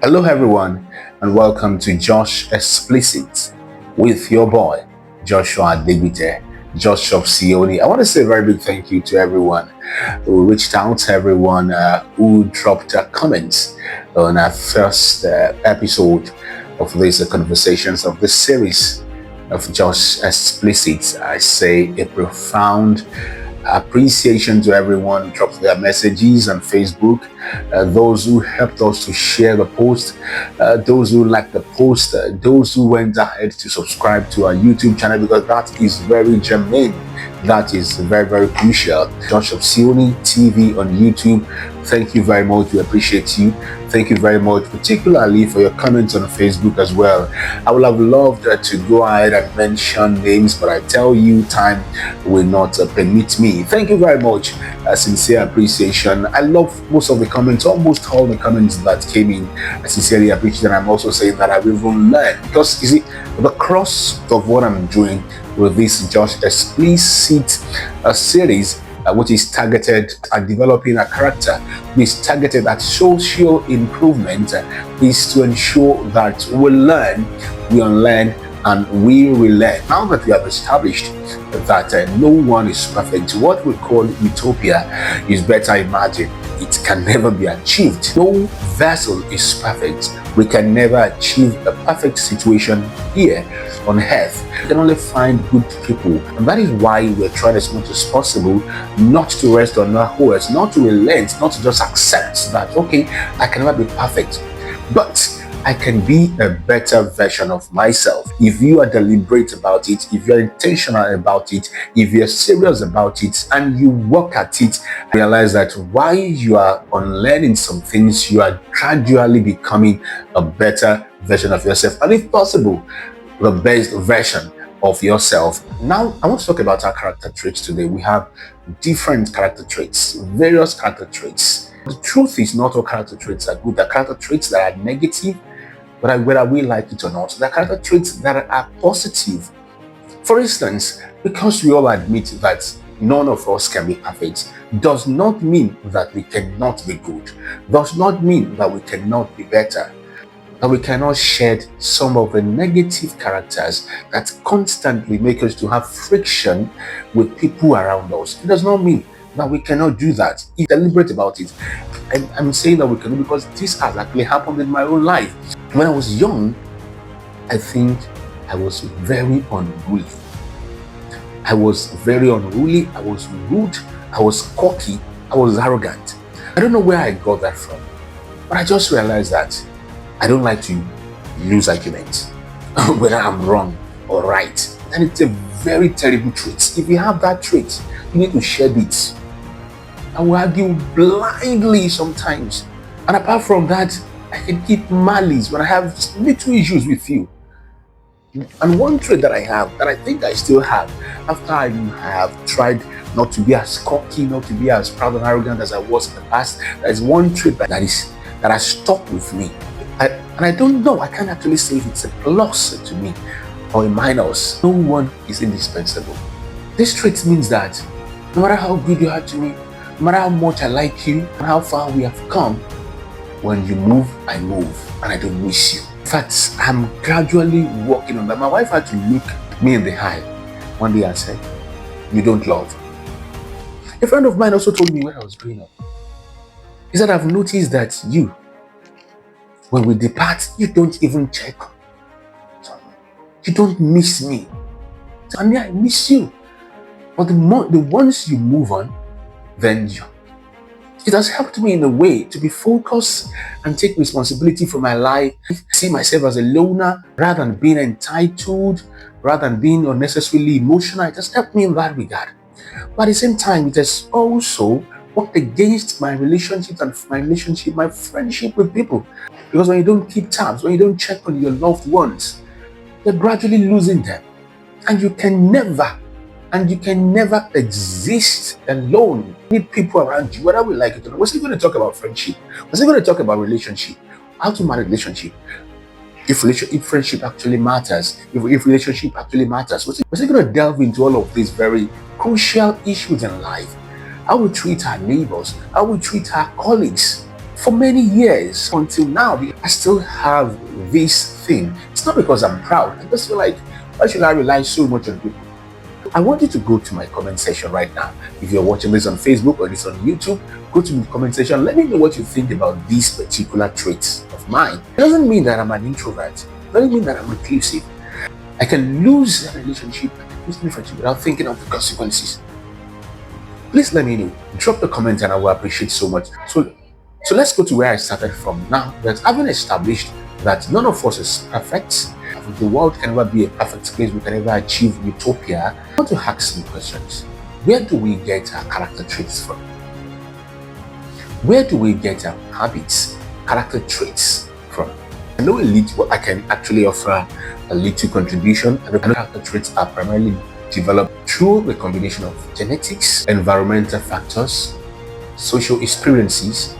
Hello, everyone, and welcome to Josh Xplicit with your boy, Joshua Xplicit, Josh of Sioni. I want to say a very big thank you to everyone who reached out, to everyone who dropped comments on our first episode of these conversations of this series of Josh Xplicit. I say a profound appreciation to everyone who dropped their messages on Facebook, those who helped us to share the post, those who liked the post, those who went ahead to subscribe to our YouTube channel, because that is very germane. That is very, very crucial. Josh of Sioni TV on YouTube. Thank you very much. We appreciate you. Thank you very much, particularly for your comments on Facebook as well. I would have loved to go ahead and mention names, but I tell you, time will not permit me. Thank you very much. Sincere appreciation. I love most of the comments, almost all the comments that came in. I sincerely appreciate it. I'm also saying that I will even learn, because you see, the crux of what I'm doing with this Josh Xplicit series, which is targeted at developing a character, which is targeted at social improvement, is to ensure that we learn, we unlearn, and we relearn. Now that we have established that no one is perfect, what we call utopia is better imagined. It can never be achieved. No vessel is perfect. We can never achieve a perfect situation here on earth. We can only find good people, and that is why we're trying as much as possible not to rest on our horse, not to relent, not to just accept that, okay, I can never be perfect, but I can be a better version of myself. If you are deliberate about it, if you're intentional about it, if you're serious about it, and you work at it, realize that while you are unlearning some things, you are gradually becoming a better version of yourself, and if possible, the best version of yourself. Now, I want to talk about our character traits today. We have different character traits, various character traits. The truth is, not all character traits are good. There are character traits that are negative, but whether we like it or not, there are character traits that are positive. For instance, because we all admit that none of us can be perfect, does not mean that we cannot be good, does not mean that we cannot be better, that we cannot shed some of the negative characters that constantly make us to have friction with people around us. It does not mean that we cannot do that. Be deliberate about it. And I'm saying that we can do, because this has actually happened in my own life. When I was young, I think I was very unruly. I was very unruly. I was rude. I was cocky. I was arrogant. I don't know where I got that from, but I just realized that I don't like to lose arguments, whether I'm wrong or right. And it's a very terrible trait. If you have that trait, you need to shed it. I will argue blindly sometimes. And apart from that, I can keep malice when I have little issues with you. And one trait that I have, that I think I still have, after I have tried not to be as cocky, not to be as proud and arrogant as I was in the past, there is one trait that has stuck with me. And I don't know, I can't actually say if it's a plus to me or a minus. No one is indispensable. This trait means that no matter how good you are to me, no matter how much I like you, and how far we have come, when you move, I move, and I don't miss you. In fact, I'm gradually working on that. My wife had to look me in the eye one day and said, "You don't love." A friend of mine also told me when I was growing up, he said, "I've noticed that you, when we depart, you don't even check. You don't miss me. And yeah, I miss you. But the once you move on, then it has helped me in a way to be focused and take responsibility for my life. See myself as a loner rather than being entitled, rather than being unnecessarily emotional. It has helped me in that regard. But at the same time, it has also worked against my relationships and my friendship with people. Because when you don't keep tabs, when you don't check on your loved ones, you're gradually losing them. And you can never exist alone. You need people around you, whether we like it or not. We're still going to talk about friendship. We're still going to talk about relationship. How to manage relationship. If friendship actually matters, if relationship actually matters. We're still going to delve into all of these very crucial issues in life. How we treat our neighbors, how we treat our colleagues. for many years until now. I still have this thing. It's not because I'm proud. I just feel like, why should I rely so much on people? I want you to go to my comment section right now. If you're watching this on Facebook or this on YouTube, go to the comment section. Let me know what you think about these particular traits of mine. It doesn't mean that I'm an introvert. It doesn't mean that I'm reclusive. I can lose a relationship, I can lose a friendship without thinking of the consequences. Please let me know. Drop the comment and I will appreciate so much. So let's go to where I started from. Now that having established that none of us is perfect, the world can never be a perfect place, we can never achieve utopia, I want to ask some questions. Where do we get our character traits from? Where do we get our habits, character traits from? I know I can actually offer a little contribution, and the character traits are primarily developed through the combination of genetics, environmental factors, social experiences,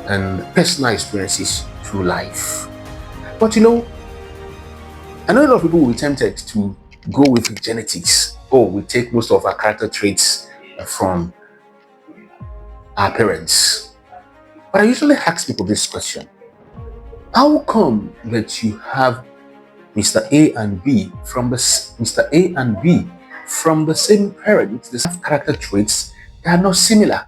and personal experiences through life. But I know a lot of people will be tempted to go with genetics. Oh, we take most of our character traits from our parents. But I usually ask people this question: how come that you have Mr. A and B from the same parents? They have character traits that are not similar.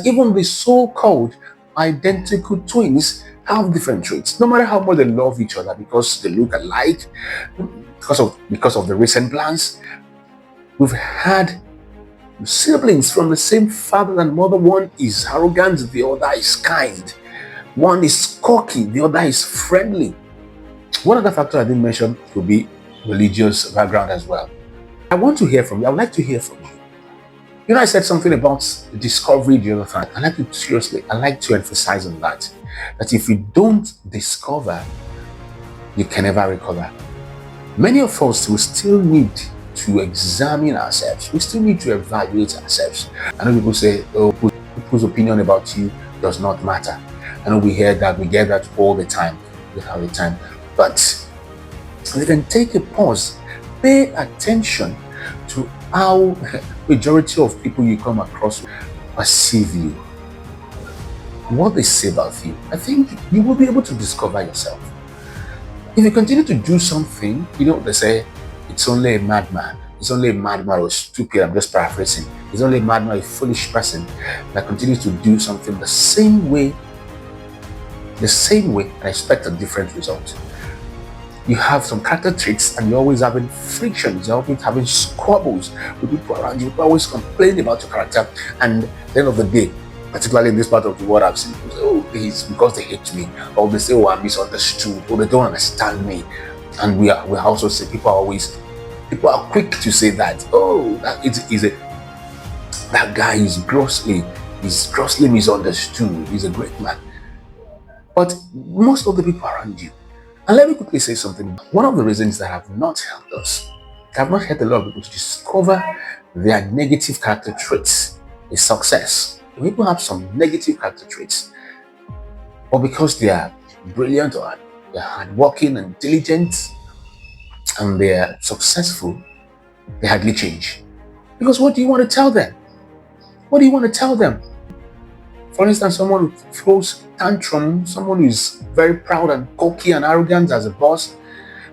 Even the so-called identical twins have different traits, no matter how much they love each other because they look alike, because of the recent plans. We've had siblings from the same father and mother. One is arrogant, the other is kind. One is cocky, the other is friendly. One other factor I didn't mention could be religious background as well. I want to hear from you. I would like to hear from you. I said something about discovery the other time. I like to emphasize on that if you don't discover, you can never recover. Many of us will still need to examine ourselves. We still need to evaluate ourselves. I know people say, oh, people's opinion about you does not matter. I know we get that all the time. We have the time. But we can take a pause, pay attention to how majority of people you come across perceive you, what they say about you. I think you will be able to discover yourself. If you continue to do something, they say, it's only a madman. It's only a madman or stupid. I'm just paraphrasing. It's only a madman, a foolish person that continues to do something the same way, and expect a different result. You have some character traits and you're always having frictions, you're always having squabbles with people around you. People always complain about your character, and at the end of the day, particularly in this part of the world, I've seen people say, oh, it's because they hate me, or they say, oh, I'm misunderstood, or they don't understand me. And we also say people are quick to say that, oh, that guy is grossly misunderstood, he's a great man. But most of the people around you, and let me quickly say something. One of the reasons that have not helped a lot of people to discover their negative character traits is success. People have some negative character traits, or because they are brilliant, or they're hardworking and diligent, and they're successful, they hardly change. Because what do you want to tell them? What do you want to tell them? For instance, someone who throws tantrum, someone who is very proud and cocky and arrogant as a boss,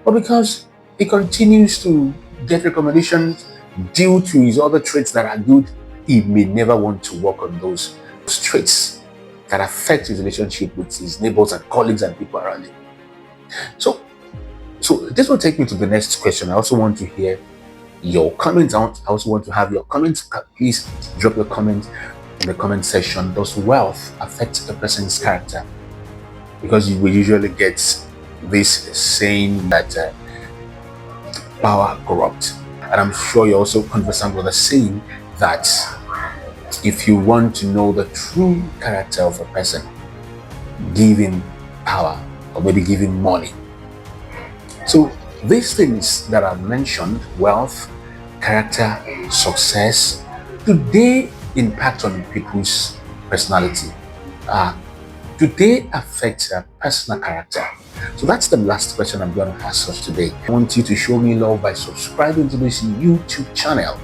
but because he continues to get recommendations due to his other traits that are good, he may never want to work on those traits that affect his relationship with his neighbors and colleagues and people around him. So this will take me to the next question. I also want to hear your comments. I also want to have your comments. Please drop your comment in the comment section. Does wealth affect a person's character? Because we usually get this saying that power corrupts, and I'm sure you're also conversant with the saying that if you want to know the true character of a person, give him power, or maybe give him money. So these things that I've mentioned, wealth, character, success, do they impact on people's personality? Do they affect their personal character? So that's the last question I'm going to ask us today. I want you to show me love by subscribing to this YouTube channel,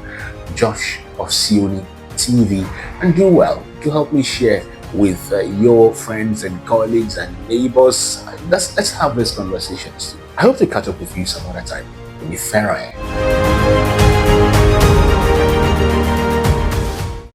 Josh of Sioni TV, and do well to help me share with your friends and colleagues and neighbors. Let's have these conversations. I hope to catch up with you some other time. Be fair.